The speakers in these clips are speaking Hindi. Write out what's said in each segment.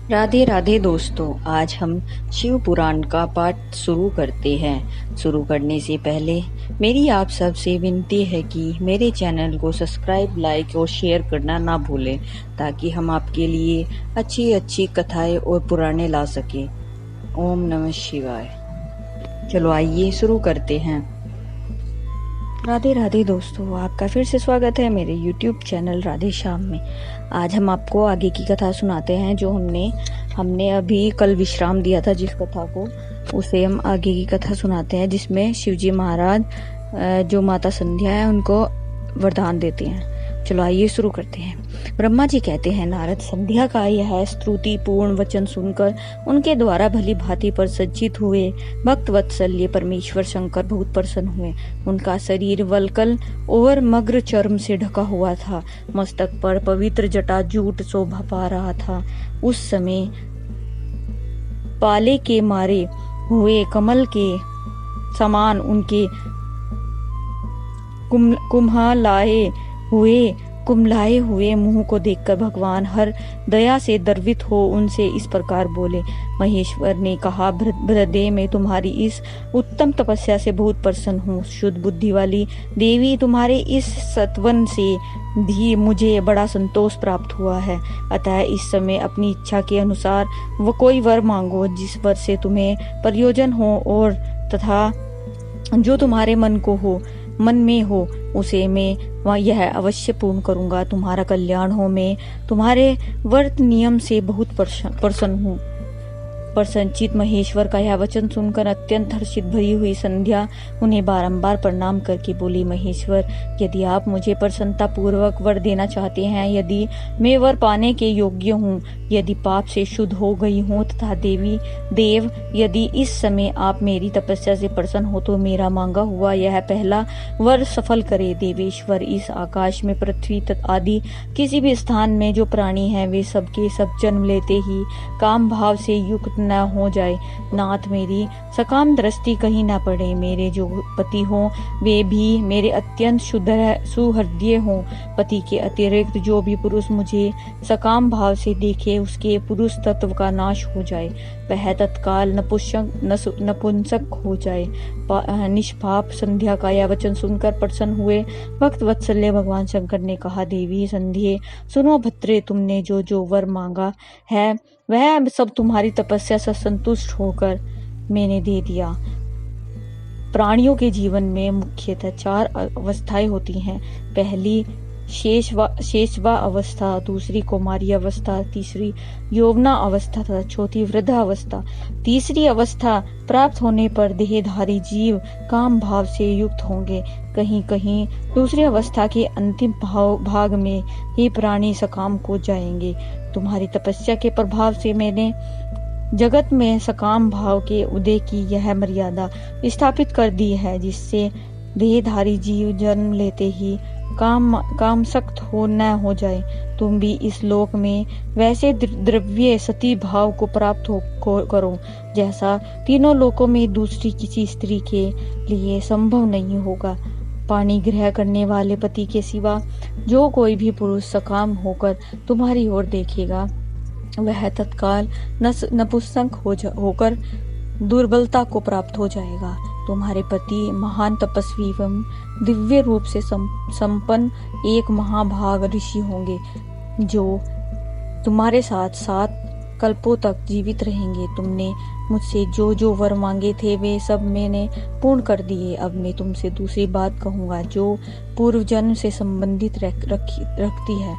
राधे राधे दोस्तों, आज हम शिव पुराण का पाठ शुरू करते हैं। शुरू करने से पहले मेरी आप सबसे विनती है कि मेरे चैनल को सब्सक्राइब, लाइक और शेयर करना ना भूलें, ताकि हम आपके लिए अच्छी अच्छी कथाएं और पुराणे ला सकें। ओम नमः शिवाय। चलो आइए शुरू करते हैं। राधे राधे दोस्तों, आपका फिर से स्वागत है मेरे YouTube चैनल राधे श्याम में। आज हम आपको आगे की कथा सुनाते हैं जो हमने अभी कल विश्राम दिया था। जिस कथा को उसे हम आगे की कथा सुनाते हैं, जिसमें शिवजी महाराज जो माता संध्या है उनको वरदान देते हैं। चलो आइए शुरू करते हैं। ब्रह्मा जी कहते हैं, नारद, संध्या का यह स्तुति पूर्ण वचन सुनकर उनके द्वारा भली भांति पर सज्जित हुए भक्त वत्सल्य परमेश्वर शंकर बहुत प्रसन्न हुए। उनका शरीर वल्कल और मग्र चर्म से ढका हुआ था। मस्तक पर पवित्र जटा जूट शोभा पा रहा था। उस समय पाले के मारे हुए कमल के समान उनके कुम्हलाए हुए मुंह को देखकर भगवान हर दया से द्रवित हो उनसे इस प्रकार बोले। महेश्वर ने कहा, भद्रदेव, मैं तुम्हारी इस उत्तम तपस्या से बहुत प्रसन्न हूँ। शुद्ध बुद्धि वाली देवी, तुम्हारे इस सत्वन से भी मुझे बड़ा संतोष प्राप्त हुआ है। अतः इस समय अपनी इच्छा के अनुसार वो कोई वर मांगो, जिस वर से तुम्हें प्रयोजन हो और तथा जो तुम्हारे मन में हो उसे मैं यह अवश्य पूर्ण करूंगा। तुम्हारा कल्याण हो। मैं तुम्हारे व्रत नियम से बहुत प्रसन्न हूँ। प्रसन्नचित महेश्वर का यह वचन सुनकर अत्यंत हर्षित भरी हुई संध्या उन्हें बारंबार प्रणाम करके बोली, महेश्वर, यदि आप मुझे प्रसन्नता पूर्वक वर देना चाहते हैं, यदि मैं वर पाने के योग्य हूँ, यदि पाप से शुद्ध हो गई हूँ तथा देव, यदि इस समय आप मेरी तपस्या से प्रसन्न हो तो मेरा मांगा हुआ यह पहला वर सफल करे। देवेश्वर, इस आकाश में पृथ्वी आदि किसी भी स्थान में जो प्राणी हैं वे सबके सब जन्म लेते ही काम भाव से युक्त न हो जाए। नाथ, मेरी सकाम दृष्टि कहीं न पड़े। मेरे जो पति हों वे भी मेरे अत्यंत सुहृदय हों। पति के अतिरिक्त जो भी पुरुष मुझे सकाम भाव से देखे उसके पुरुष तत्व का नाश हो जाए, वह तत्काल नपुंसक हो जाए। निष्पाप संध्या का यह वचन सुनकर प्रसन्न हुए भक्त वत्सल्य भगवान शंकर ने कहा, देवी संध्या, सुनो भद्रे, तुमने जो वर मांगा है वह सब तुम्हारी तपस्या से संतुष्ट होकर मैंने दे दिया। प्राणियों के जीवन में मुख्यतः 4 अवस्थाएं होती हैं। पहली शेषवा अवस्था, दूसरी कौमारी अवस्था, तीसरी यौवना अवस्था तथा चौथी वृद्धा अवस्था। तीसरी अवस्था प्राप्त होने पर देहधारी जीव काम भाव से युक्त होंगे। कहीं कहीं दूसरी अवस्था के अंतिम भाग में ये प्राणी सकाम को जाएंगे। तुम्हारी तपस्या के प्रभाव से मैंने जगत में सकाम भाव के उदय की यह मर्यादा स्थापित कर दी है, जिससे देहधारी जीव जन्म लेते ही काम सख्त न हो जाए। तुम भी इस लोक में वैसे द्रव्य सती भाव को प्राप्त करो जैसा तीनों लोकों में दूसरी किसी स्त्री के लिए संभव नहीं होगा। पानी ग्रह करने वाले पति के सिवा जो कोई भी पुरुष सकाम होकर तुम्हारी ओर देखेगा वह तत्काल नपुंसक होकर दुर्बलता को प्राप्त हो जाएगा। तुम्हारे पति महान तपस्वी एवं दिव्य रूप से संपन्न एक महाभाग ऋषि होंगे, जो तुम्हारे साथ 7 कल्पों तक जीवित रहेंगे। तुमने मुझसे जो वर मांगे थे वे सब मैंने पूर्ण कर दिए। अब मैं तुमसे दूसरी बात कहूँगा जो पूर्व जन्म से संबंधित रखती है।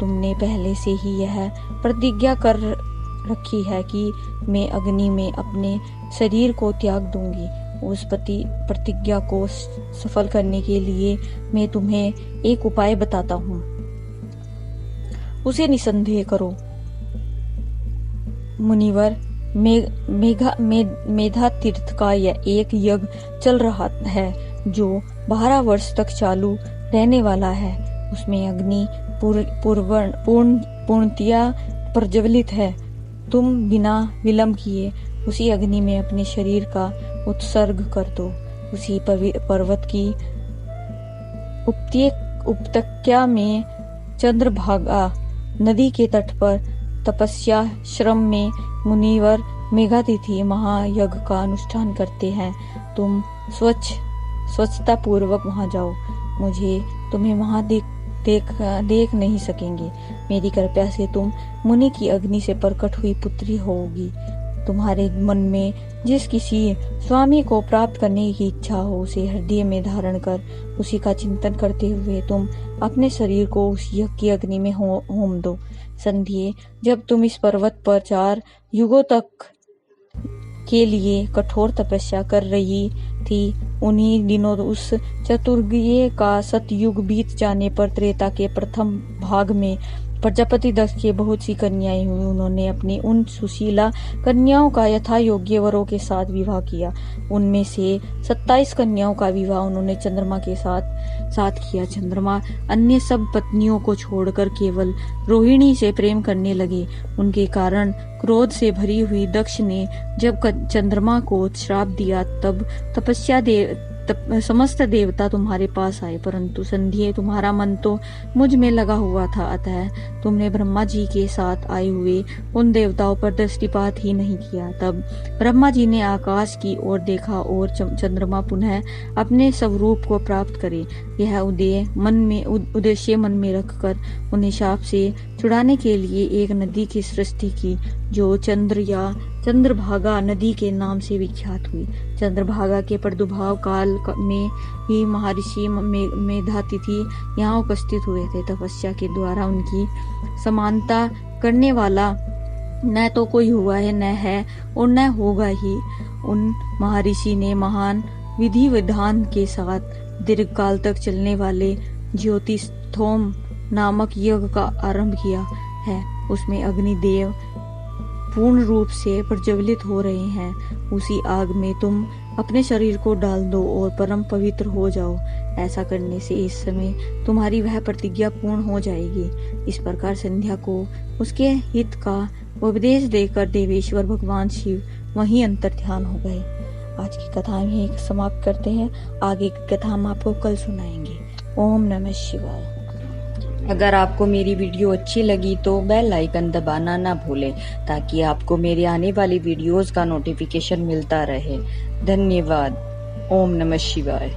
तुमने पहले से ही यह प्रतिज्ञा कर रखी है कि मैं अग्नि में अपने शरीर को त्याग दूंगी। उस प्रतिज्ञा को सफल करने के लिए मैं तुम्हें एक उपाय बताता हूँ, उसे निसंदेह करो। मुनिवर, मेधा तीर्थ का यह एक यज्ञ चल रहा है जो 12 वर्ष तक चालू रहने वाला है। उसमें अग्नि पूर्णतया प्रज्वलित है। तुम बिना विलंब किए उसी अग्नि में अपने शरीर का उत्सर्ग कर दो। उसी पर्वत की उपत्यका में चंद्रभागा नदी के तट पर तपस्या श्रम में मुनिवर मेघातिथि महायज्ञ का अनुष्ठान करते हैं। तुम स्वच्छता पूर्वक वहां जाओ। मुझे तुम्हें वहां देख नहीं सकेंगे। मेरी कृपा से तुम मुनि की अग्नि से प्रकट हुई पुत्री होगी। तुम्हारे मन में जिस किसी स्वामी को प्राप्त करने की इच्छा हो उसे हृदय में धारण कर उसी का चिंतन करते हुए तुम अपने शरीर को उस यज्ञ की अग्नि में होम दो। संध्या, जब तुम इस पर्वत पर 4 युगों तक के लिए कठोर तपस्या कर रही थी, उन्हीं दिनों उस चतुर्युग का सतयुग बीत जाने पर त्रेता के प्रथम भाग में प्रजापति दक्ष के बहुत सी कन्याएं हुई। उन्होंने अपनी उन सुशीला कन्याओं का यथा योग्य वरों के साथ विवाह किया। उनमें से 27 कन्याओं का विवाह उन्होंने चंद्रमा के साथ किया। चंद्रमा अन्य सब पत्नियों को छोड़कर केवल रोहिणी से प्रेम करने लगे। उनके कारण क्रोध से भरी हुई दक्ष ने जब चंद्रमा को श्राप दिया तब समस्त देवता तुम्हारे पास आए, परंतु संध्या तुम्हारा मन तो मुझ में लगा हुआ था, अतः तुमने ब्रह्मा जी के साथ आए हुए उन देवताओं पर दृष्टिपात ही नहीं किया। तब ब्रह्मा जी ने आकाश की ओर देखा और चंद्रमा पुनः अपने स्वरूप को प्राप्त करे यह उद्देश्य मन में रखकर उन्हें शाप से छुड़ाने के लिए एक नदी की सृष्टि की, जो चंद्रभागा नदी के नाम से विख्यात हुई। चंद्रभागा के प्रादुर्भाव काल में ही महर्षि मेधातिथि यहाँ उपस्थित हुए थे। तपस्या के द्वारा उनकी समानता करने वाला न तो कोई हुआ है, न है और न होगा ही। उन महर्षि ने महान विधि विधान के साथ दीर्घकाल तक चलने वाले ज्योतिषोम नामक यज्ञ का आरंभ किया है। उसमें अग्निदेव पूर्ण रूप से प्रज्वलित हो रहे हैं। उसी आग में तुम अपने शरीर को डाल दो और परम पवित्र हो जाओ। ऐसा करने से इस समय तुम्हारी वह प्रतिज्ञा पूर्ण हो जाएगी। इस प्रकार संध्या को उसके हित का उपदेश देकर देवेश्वर भगवान शिव वहीं अंतर ध्यान हो गए। आज की कथा में यहीं समाप्त करते हैं। आगे की कथा हम आपको कल सुनाएंगे। ओम नमः शिवाय। अगर आपको मेरी वीडियो अच्छी लगी तो बेल आइकन दबाना ना भूलें ताकि आपको मेरे आने वाली वीडियोस का नोटिफिकेशन मिलता रहे। धन्यवाद। ओम नमः शिवाय।